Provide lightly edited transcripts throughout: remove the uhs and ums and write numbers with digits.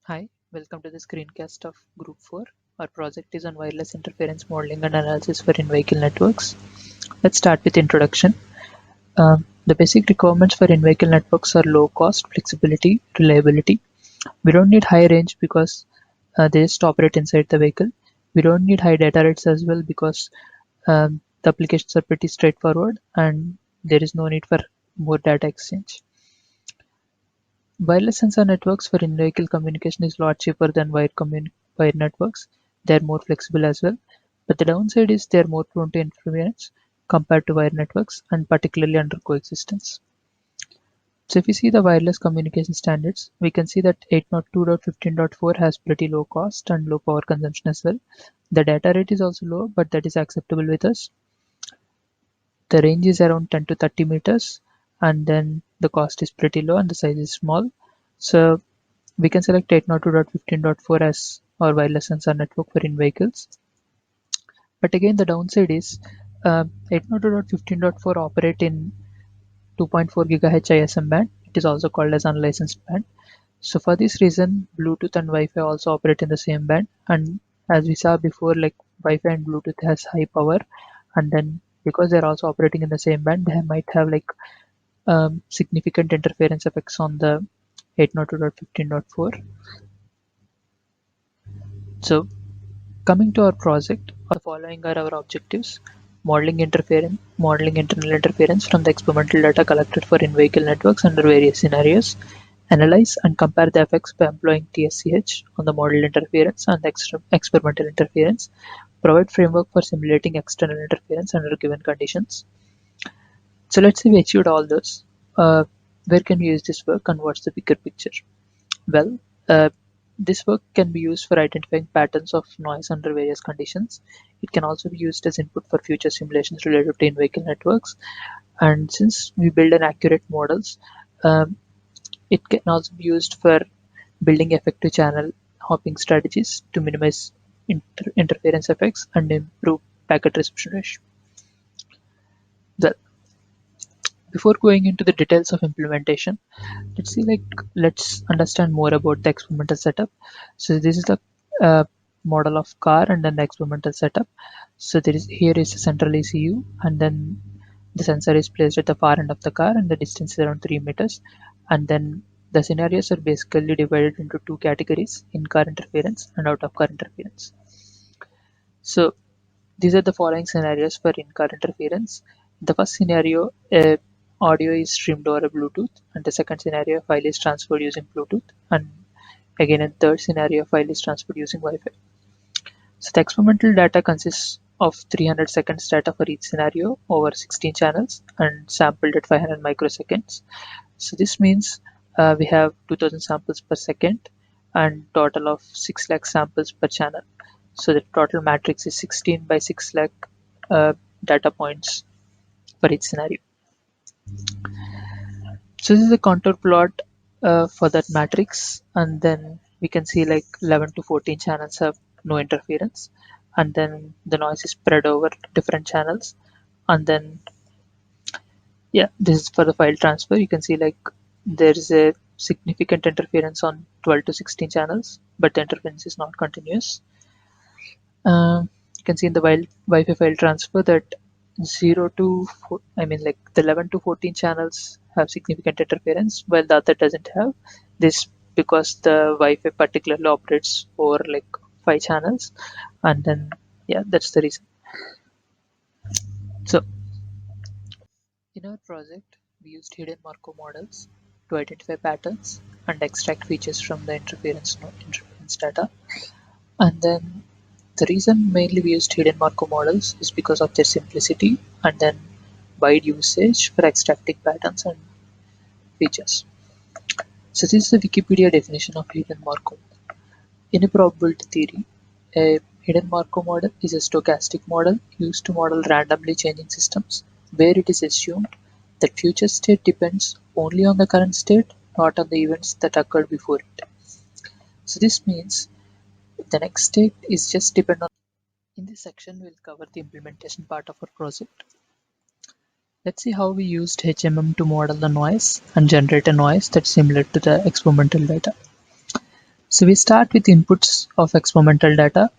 Hi, welcome to the screencast of Group 4. Our project is on wireless interference modeling and analysis for in-vehicle networks. Let's start with introduction. The basic requirements for in-vehicle networks are low cost, flexibility, reliability. We don't need high range because they just operate inside the vehicle. We don't need high data rates as well because the applications are pretty straightforward and there is no need for more data exchange. Wireless sensor networks for in-vehicle communication is a lot cheaper than wired networks. They are more flexible as well, but the downside is they are more prone to interference compared to wired networks, and particularly under coexistence. So if we see the wireless communication standards, we can see that 802.15.4 has pretty low cost and low power consumption as well. The data rate is also low, but that is acceptable with us. The range is around 10 to 30 meters, and then the cost is pretty low and the size is small. So we can select 802.15.4 as our wireless sensor network for in vehicles. But again, the downside is 802.15.4 operate in 2.4 GHz ISM band. It is also called as unlicensed band. So for this reason, Bluetooth and Wi-Fi also operate in the same band. And as we saw before, like Wi-Fi and Bluetooth has high power, and then because they're also operating in the same band, they might have like significant interference effects on the 802.15.4. So coming to our project, the following are our objectives: modeling internal interference from the experimental data collected for in-vehicle networks under various scenarios, analyze and compare the effects by employing TSCH on the model interference and the experimental interference, provide framework for simulating external interference under given conditions. So let's say we achieved all those. Where can we use this work and what's the bigger picture? Well, this work can be used for identifying patterns of noise under various conditions. It can also be used as input for future simulations related to in-vehicle networks. And since we build an accurate models, um, it can also be used for building effective channel hopping strategies to minimize interference effects and improve packet reception ratio. Well, before going into the details of implementation, let's understand more about the experimental setup. So this is the uh, model of car and then the experimental setup. So here is a central ECU, and then the sensor is placed at the far end of the car and the distance is around 3 meters. And then the scenarios are basically divided into two categories: in-car interference and out-of-car interference. So these are the following scenarios for in-car interference. The first scenario, audio is streamed over Bluetooth, and the second scenario, file is transferred using Bluetooth, and again in third scenario, file is transferred using Wi-Fi. So the experimental data consists of 300 seconds data for each scenario over 16 channels and sampled at 500 microseconds. So this means we have 2000 samples per second and total of 6 lakh samples per channel. So the total matrix is 16 by 6 lakh uh, data points for each scenario. So this is a contour plot for that matrix, and then we can see like 11 to 14 channels have no interference, and then the noise is spread over different channels, and then yeah, this is for the file transfer. You can see like there is a significant interference on 12 to 16 channels, but the interference is not continuous. You can see in the Wi-Fi file transfer that 0 to I mean like the 11 to 14 channels have significant interference, while the other doesn't have this because the Wi-Fi particularly operates over like 5 channels, and then yeah, that's the reason. So in our project, we used hidden Markov models to identify patterns and extract features from the interference data. And then the reason mainly we used hidden Markov models is because of their simplicity and then wide usage for extracting patterns and features. So this is the Wikipedia definition of hidden Markov. In a probability theory, a hidden Markov model is a stochastic model used to model randomly changing systems where it is assumed that future state depends only on the current state, not on the events that occurred before it. So this means the next state is just depend on. In this section, we'll cover the implementation part of our project. Let's see how we used HMM to model the noise and generate a noise that's similar to the experimental data. So we start with inputs of experimental data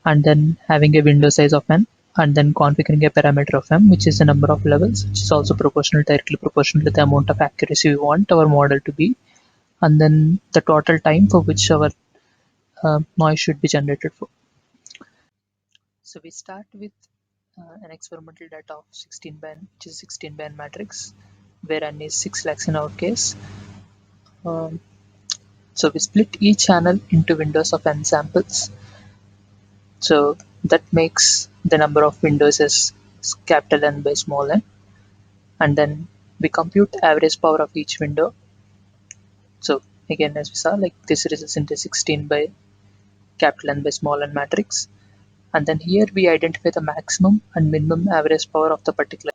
and then having a window size of n and then configuring a parameter of m, which is the number of levels, which is also directly proportional to the amount of accuracy we want our model to be, and then the total time for which our noise should be generated for. So we start with an experimental data of 16 by n, which is 16 by n matrix, where n is 6 lakhs in our case. Um, so we split each channel into windows of n samples. So that makes the number of windows as capital N by small n, and then we compute average power of each window. So again, as we saw, like this results into 16 by capital N by small n matrix, and then here we identify the maximum and minimum average power of the particular.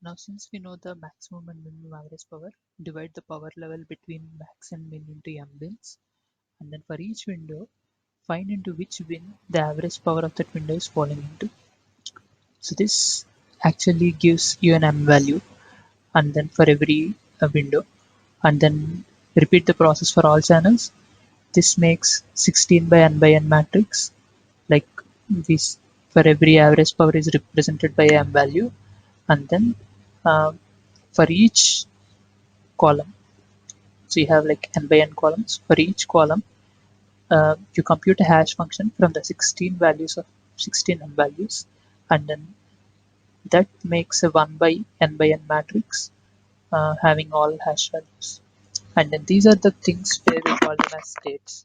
Now since we know the maximum and minimum average power, divide the power level between max and min into m bins, and then for each window, find into which bin the average power of that window is falling into. So this actually gives you an m value, and then for every window, and then repeat the process for all channels. This makes 16 by n by n matrix, like this for every average power is represented by m value, and then uh, for each column, so you have like n by n columns. For each column, you compute a hash function from the 16 values of 16 n values, and then that makes a 1 by n matrix having all hash values. And then these are the things where we call them as states.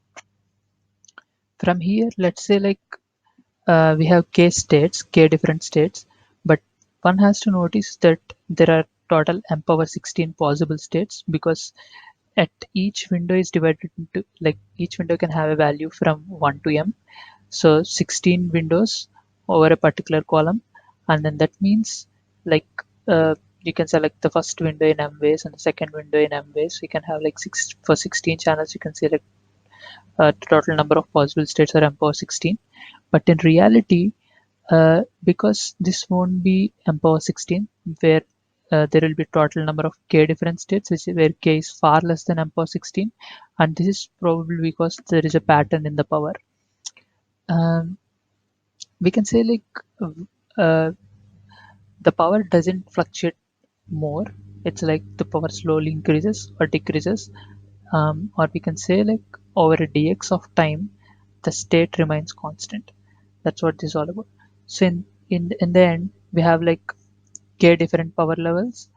From here, let's say like we have k states, k different states, but one has to notice that there are total m power 16 possible states, because at each window is divided into, like each window can have a value from 1 to m. So 16 windows over a particular column, and then that means like you can select the first window in m ways and the second window in m ways. So you can have like for 16 channels you can select the total number of possible states are m power 16. But in reality, because this won't be m power 16, where there will be total number of k different states, which is where k is far less than m power 16, and this is probably because there is a pattern in the power. Um, we can say like uh, the power doesn't fluctuate more. It's like the power slowly increases or decreases, or we can say like over a dx of time, the state remains constant. That's what this is all about. So in the end, we have like k different power levels,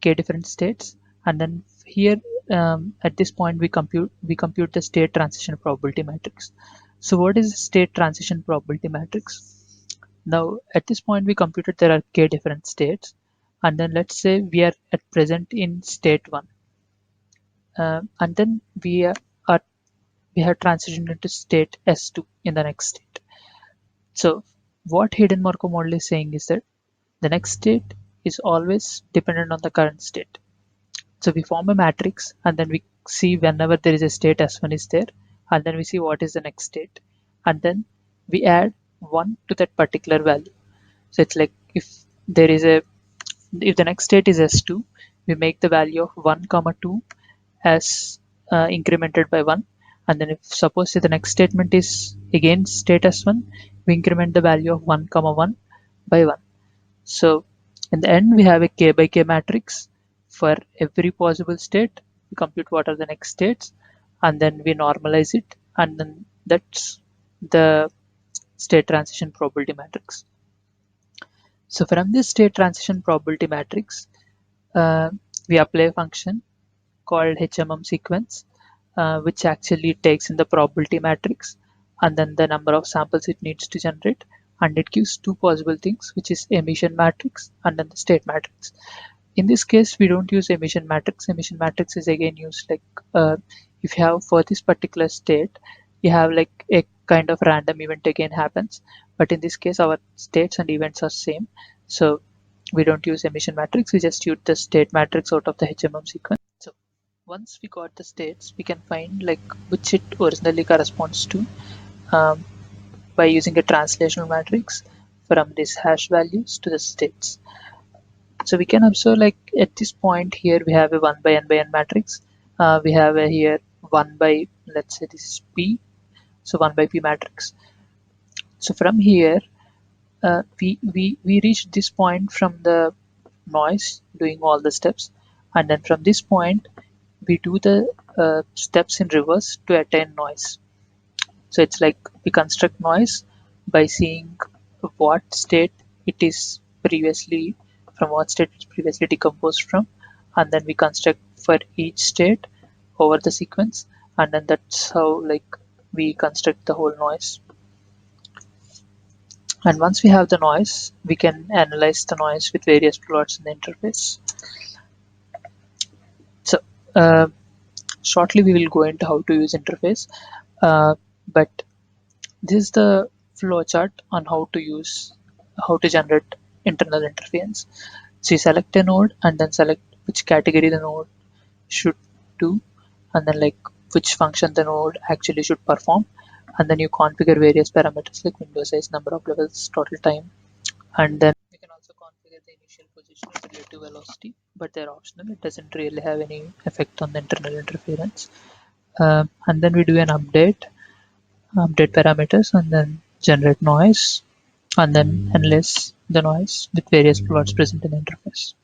k different states, and then here at this point we compute the state transition probability matrix. So what is the state transition probability matrix? Now at this point we computed there are k different states, and then let's say we are at present in state 1, and then are we have transitioned into state S2 in the next state. So what hidden Markov model is saying is that the next state is always dependent on the current state. So we form a matrix and then we see whenever there is a state S1 is there, and then we see what is the next state, and then we add 1 to that particular value. So it's like if the next state is S2, we make the value of 1 comma 2 as incremented by 1, and then if suppose the next statement is again state S1, we increment the value of 1 comma 1 by 1. So in the end we have a k by k matrix. For every possible state we compute what are the next states, and then we normalize it, and then that's the state transition probability matrix. So from this state transition probability matrix, uh, we apply a function called HMM sequence, which actually takes in the probability matrix and then the number of samples it needs to generate, and it gives two possible things, which is emission matrix and then the state matrix. In this case, we don't use emission matrix. Emission matrix is again used like if you have for this particular state, you have like a kind of random event again happens. But in this case, our states and events are same. So we don't use emission matrix. We just use the state matrix out of the HMM sequence. So once we got the states, we can find like which it originally corresponds to um, by using a translational matrix from these hash values to the states. So we can observe like at this point here we have a 1 by n matrix. We have a here 1 by let's say this is P, so 1 by P matrix. So from here, we reach this point from the noise doing all the steps, and then from this point we do the steps in reverse to attain noise. So it's like we construct noise by seeing what state it is previously, from what state it's previously decomposed from, and then we construct for each state over the sequence, and then that's how like we construct the whole noise. And once we have the noise, we can analyze the noise with various plots in the interface. So uh, shortly we will go into how to use interface, but this is the flowchart on how to generate internal interference. So you select a node and then select which category the node should do, and then like which function the node actually should perform, and then you configure various parameters like window size, number of levels, total time, and then we can also configure the initial position and relative velocity, but they're optional. It doesn't really have any effect on the internal interference. And then we do an update parameters, and then generate noise, and then analyze the noise with various plots present in the interface.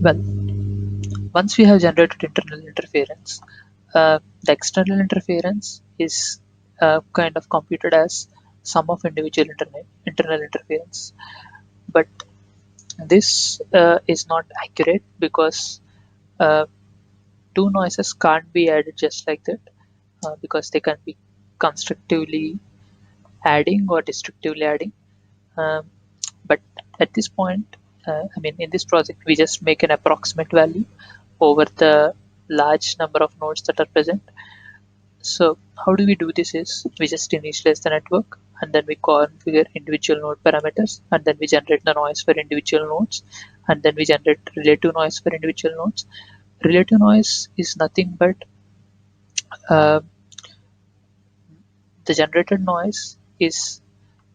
Well, once we have generated internal interference, the external interference is kind of computed as sum of individual internal interference. But this is not accurate because uh, two noises can't be added just like that, because they can be constructively adding or destructively adding. Um, but at this point, I mean, in this project, we just make an approximate value over the large number of nodes that are present. So how do we do this is we just initialize the network, and then we configure individual node parameters, and then we generate the noise for individual nodes, and then we generate relative noise for individual nodes. Relative noise is nothing but uh, the generated noise is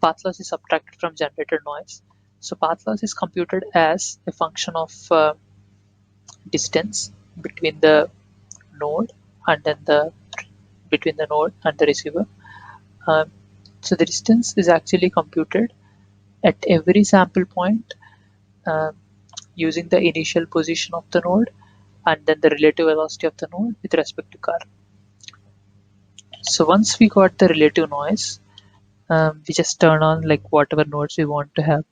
path loss is subtracted from generated noise. So path loss is computed as a function of distance between the node and then the between the node and the receiver. Um, so the distance is actually computed at every sample point, uh, using the initial position of the node and then the relative velocity of the node with respect to car. So once we got the relative noise, we just turn on like whatever nodes we want to have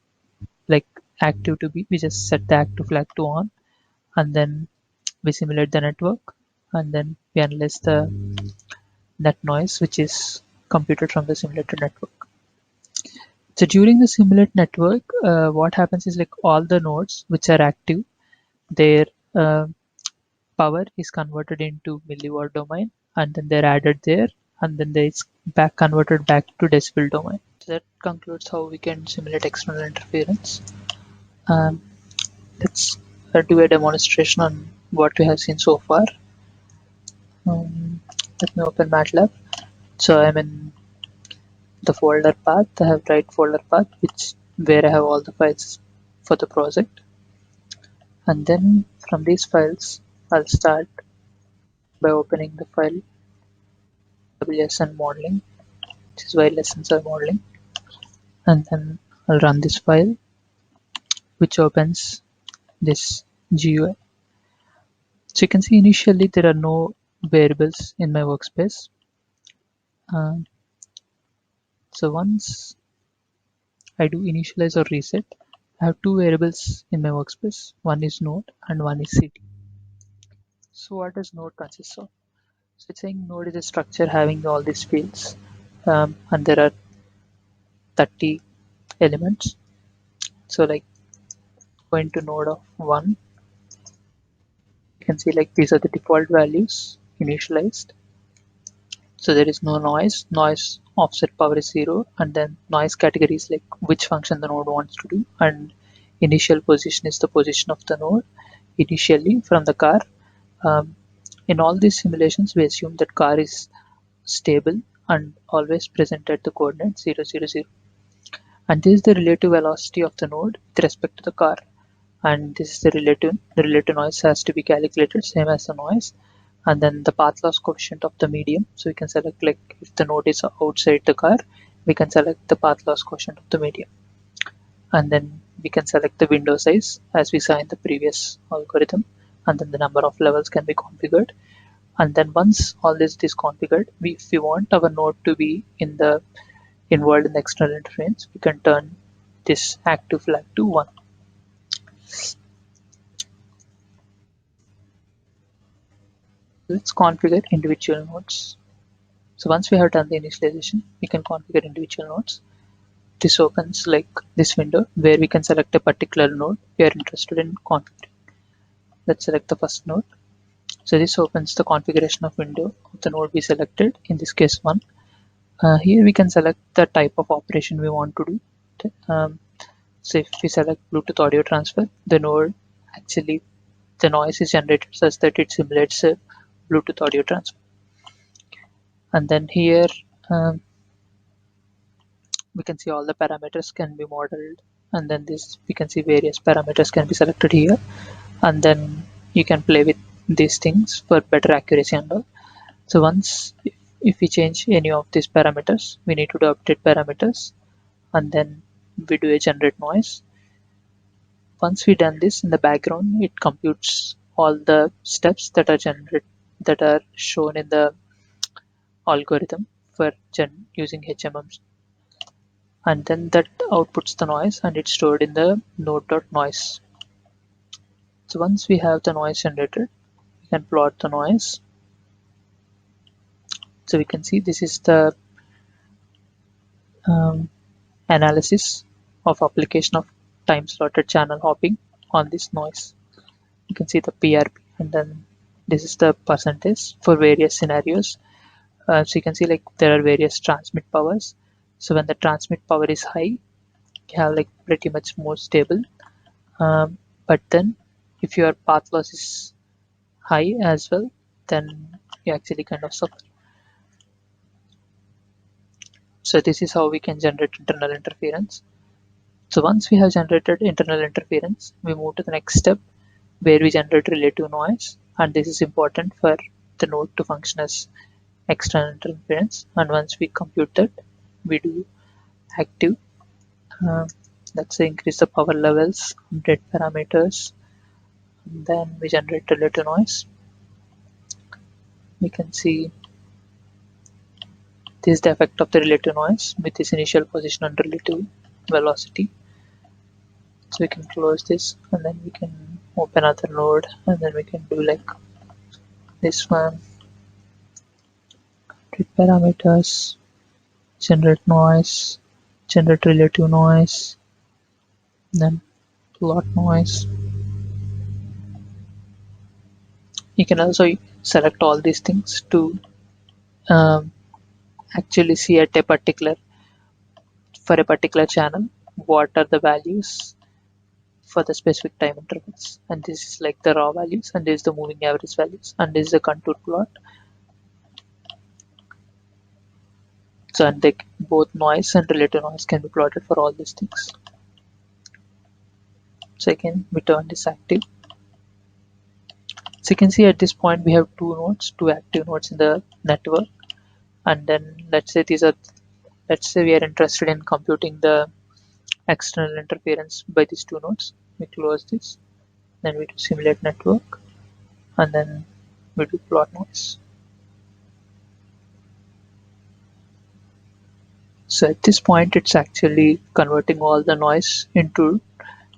like active to be. We just set the active flag to on, and then we simulate the network, and then we analyze the net noise which is computed from the simulated network. So during the simulate network, what happens is like all the nodes which are active, their uh, power is converted into milliwatt domain, and then they're added there, and then it's back converted back to decibel domain. So that concludes how we can simulate external interference. Um, let's do a demonstration on what we have seen so far. Let me open MATLAB. So I'm in the folder path. I have right folder path, which where I have all the files for the project, and then from these files, I'll start by opening the file WSN modeling, which is wireless sensor modeling, and then I'll run this file, which opens this GUI. So you can see initially there are no variables in my workspace. Um, so once I do initialize or reset, I have two variables in my workspace. One is node and one is cd. So what does node consist of? So it's saying node is a structure having all these fields, and there are 30 elements. So like going to node of 1, you can see like these are the default values initialized. So there is no noise offset power is 0, and then noise category is like which function the node wants to do, and initial position is the position of the node initially from the car. Um, in all these simulations, we assume that car is stable and always present at the coordinate 0, 0, 0. And this is the relative velocity of the node with respect to the car. And this is the relative noise has to be calculated, same as the noise. and then the path loss coefficient of the medium. So we can select, like if the node is outside the car, we can select the path loss coefficient of the medium, and then we can select the window size as we saw in the previous algorithm, and then the number of levels can be configured. And then once all this is configured, if we want our node to be involved in the external interference, we can turn this active flag to 1. Let's configure individual nodes. So once we have done the initialization, we can configure individual nodes. This opens like this window where we can select a particular node we are interested in configuring. Let's select the first node. So this opens the configuration of window of the node we selected, in this case 1. Here we can select the type of operation we want to do. So if we select Bluetooth audio transfer, the node actually, the noise is generated such that it simulates a Bluetooth audio transfer. And then here um, we can see all the parameters can be modeled, and then this we can see various parameters can be selected here, and then you can play with these things for better accuracy and all. So once if we change any of these parameters, we need to do update parameters, and then we do a generate noise. Once we done this, in the background it computes all the steps that are shown in the algorithm for using HMM, and then that outputs the noise and it's stored in the node.noise. So once we have the noise generated, we can plot the noise. So we can see this is the um, analysis of application of time slotted channel hopping on this noise. You can see the PRP, and then this is the percentage for various scenarios. So you can see like there are various transmit powers. So when the transmit power is high, you have like pretty much more stable. But then if your path loss is high as well, then you actually kind of suffer. So this is how we can generate internal interference. So once we have generated internal interference, we move to the next step where we generate relative noise, and this is important for the node to function as external interference. And once we compute that, we do active. Uh, let's say increase the power levels, update parameters, and then we generate relative noise. We can see this is the effect of the relative noise with this initial position and relative velocity. So we can close this, and then we can open another node, and then we can do like this one, read parameters, generate noise, generate relative noise, then plot noise. You can also select all these things to um, actually see at a particular, for a particular channel, what are the values for the specific time intervals. And this is like the raw values, and this is the moving average values, and this is the contour plot. So and they, both noise and relative noise can be plotted for all these things. So again we turn this active. So you can see at this point we have two active nodes in the network, and then let's say we are interested in computing the external interference by these two nodes. We close this, then we do simulate network, and then we do plot noise. So at this point it's actually converting all the noise into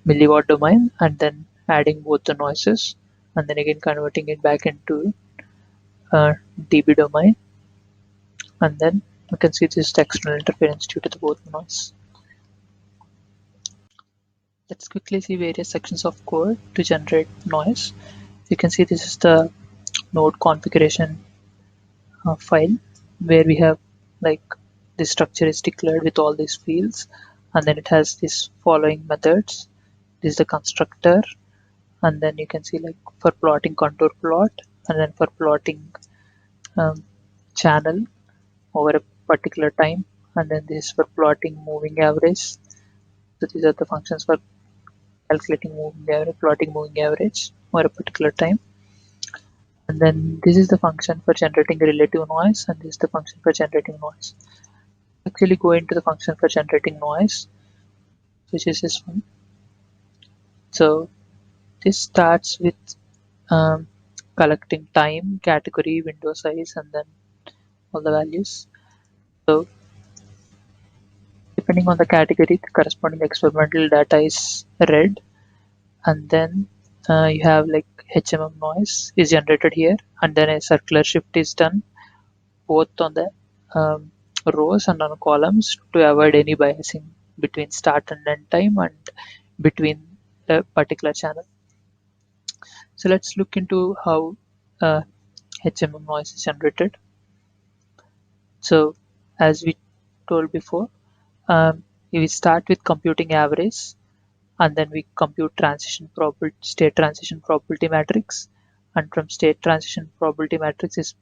milliwatt domain, and then adding both the noises, and then again converting it back into dB domain, and then we can see this external interference due to the both noise. Let's quickly see various sections of code to generate noise. You can see this is the node configuration file where we have like the structure is declared with all these fields, and then it has this following methods. This is the constructor, and then you can see like for plotting contour plot, and then for plotting um, channel over a particular time, and then this is for plotting moving average. So these are the functions for calculating moving average, plotting moving average over a particular time. And then this is the function for generating relative noise, and this is the function for generating noise. Actually go into the function for generating noise, which is this one. So this starts with collecting time, category, window size, and then all the values. So depending on the category, the corresponding experimental data is read, and then you have like HMM noise is generated here, and then a circular shift is done both on the um, rows and on columns to avoid any biasing between start and end time and between the particular channel. So let's look into how HMM noise is generated. So as we told before, we start with computing average, and then we compute state transition probability matrix, and from state transition probability matrix is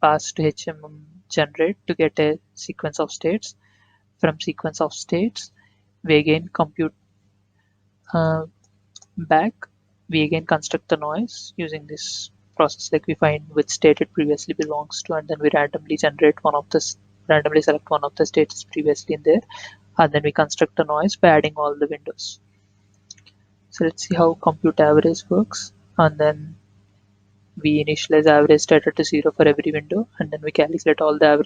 passed to HMM generate to get a sequence of states. From sequence of states, we again compute uh, back. We again construct the noise using this process, like we find which state it previously belongs to, and then we randomly select one of the states previously in there, and then we construct the noise by adding all the windows. So let's see how compute average works, and then we initialize average data to 0 for every window, and then we calculate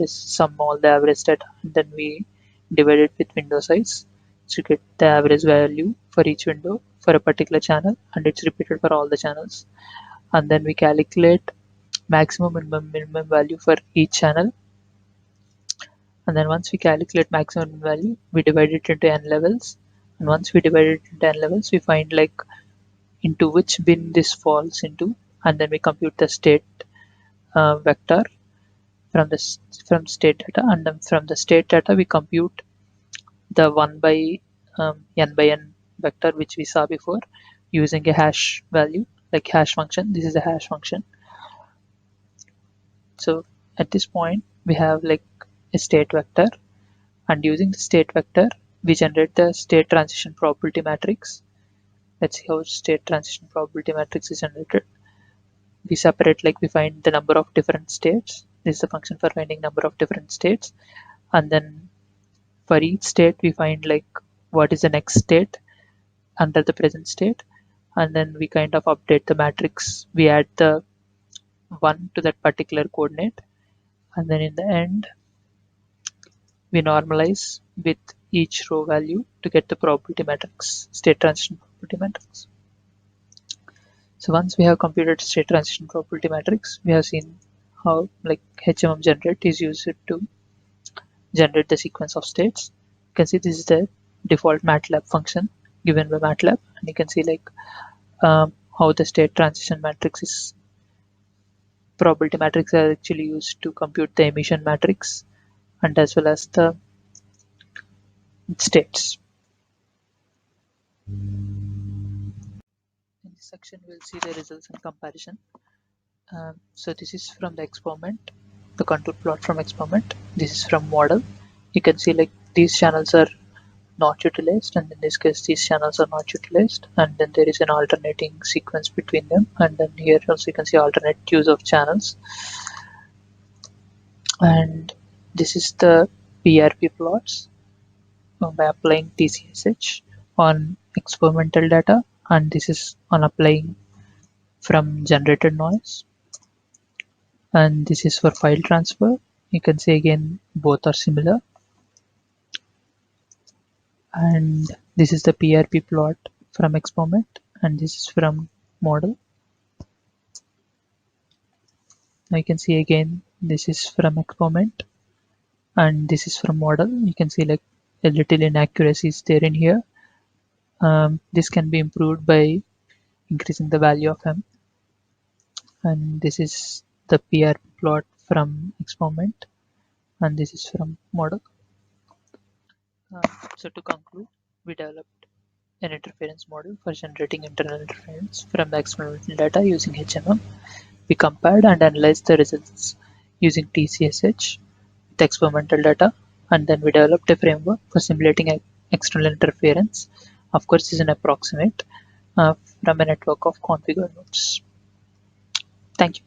sum all the average data, and then we divide it with window size to get the average value for each window for a particular channel, and it's repeated for all the channels. And then we calculate maximum minimum value for each channel, and then once we calculate maximum value, we divide it into n levels, and once we divide it into n levels, we find like into which bin this falls into, and then we compute the state vector from from state data, and then from the state data we compute the 1 by n by n vector which we saw before using a hash value, like hash function. This is a hash function. So at this point we have like a state vector, and using the state vector we generate the state transition probability matrix. Let's see how state transition probability matrix is generated. We separate, like we find the number of different states. This is the function for finding number of different states, and then for each state we find like what is the next state under the present state, and then we kind of update the matrix. We add the 1 to that particular coordinate, and then in the end we normalize with each row value to get the probability matrix, state transition probability matrix. So once we have computed state transition probability matrix, we have seen how like HMM generate is used to generate the sequence of states. You can see this is the default MATLAB function given by MATLAB, and you can see like how the state transition matrix is probability matrix are actually used to compute the emission matrix and as well as the states. In this section, we'll see the results and comparison. So this is from the experiment, the contour plot from experiment. This is from model. You can see like these channels are not utilized, and in this case these channels are not utilized, and then there is an alternating sequence between them, and then here also you can see alternate use of channels. And this is the PRP plots by applying TCSH on experimental data, and this is on applying from generated noise, and this is for file transfer. You can see again both are similar, and this is the PRP plot from experiment, and this is from model. Now you can see again this is from experiment and this is from model. You can see like a little inaccuracies there in here. This can be improved by increasing the value of m, and this is the PRP plot from experiment, and this is from model. So to conclude, we developed an interference model for generating internal interference from the experimental data using HMM. We compared and analyzed the results using TCSH with experimental data, and then we developed a framework for simulating external interference. Of course, this is an approximate from a network of configured nodes. Thank you.